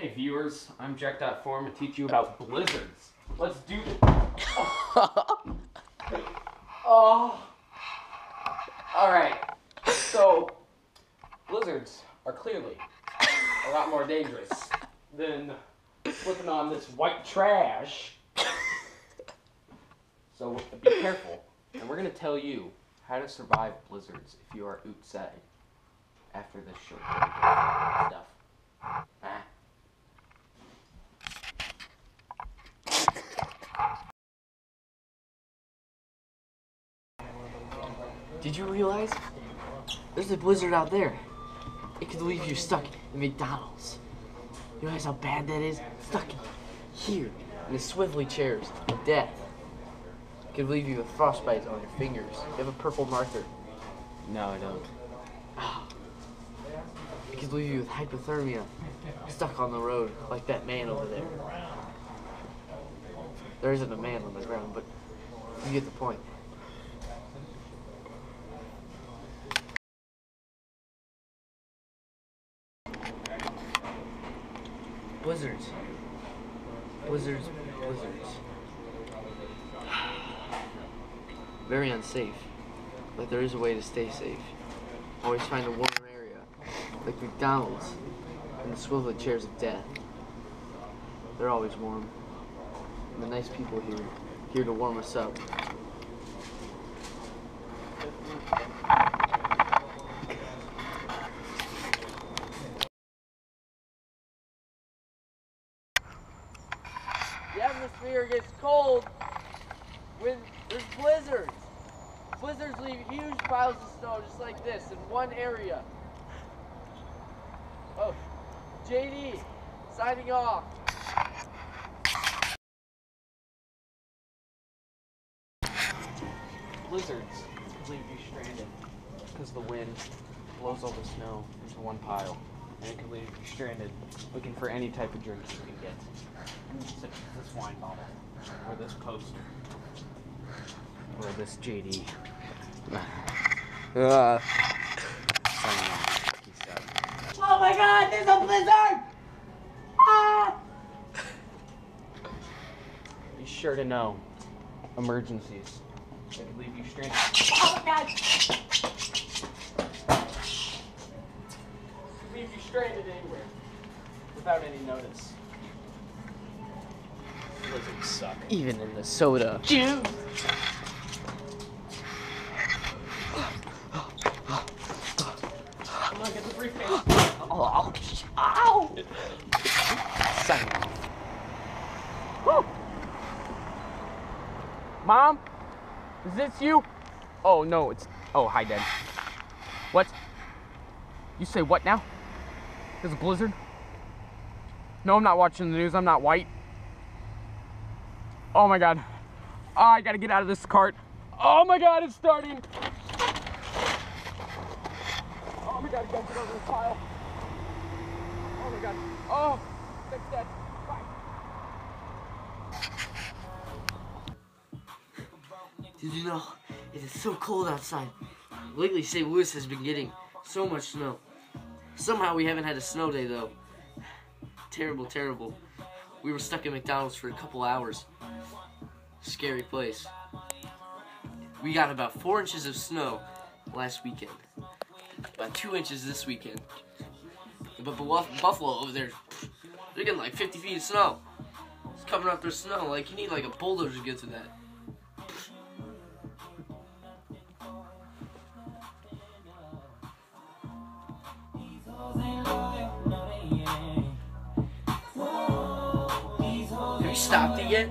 Hey viewers, I'm Jack.Form to teach you about blizzards. Let's do it. Oh. Alright, so blizzards are clearly a lot more dangerous than flipping on this white trash. So be careful, and we're going to tell you how to survive blizzards if you are outside after this short stuff. Did you realize there's a blizzard out there? It could leave you stuck in McDonald's. You realize how bad that is? Stuck here in the swivelly chairs of death. It could leave you with frostbite on your fingers. You have a purple marker. No, I don't. It could leave you with hypothermia, stuck on the road like that man over there. There isn't a man on the ground, but you get the point. Blizzards. Blizzards. Blizzards. Very unsafe, but there is a way to stay safe. Always find a warmer area, like McDonald's and the swivel chairs of death. They're always warm. And the nice people here to warm us up. The atmosphere gets cold when there's blizzards. Blizzards leave huge piles of snow just like this in one area. Oh, JD, signing off. Blizzards leave you stranded because the wind blows all the snow into one pile, and it can leave you stranded looking for any type of drink you can get, such as this wine bottle, or this poster, or this JD. Oh my God, there's a blizzard! Ah! Be sure to know emergencies that could leave you stranded. Oh my God! Leave you stranded anywhere without any notice. Blizzards suck. Even in the soda. Juice! Come on, get the briefcase. Oh, ow! Sign off. Woo! Mom? Is this you? Oh, no, it's... Oh, hi, Dad. What? You say what now? There's a blizzard? No, I'm not watching the news. I'm not white. Oh, my God. Oh, I gotta get out of this cart. Oh, my God, it's starting. Oh, my God, I gotta get over this pile. Oh, my God. Oh, that's that. Bye. Did you know it is so cold outside? Lately, St. Louis has been getting so much snow. Somehow we haven't had a snow day though. Terrible, terrible. We were stuck at McDonald's for a couple hours. Scary place. We got about 4 inches of snow last weekend. About 2 inches this weekend. But Buffalo over there, they're getting like 50 feet of snow. It's covering up their snow. Like you need like a bulldozer to get to that. Have you stopped it yet?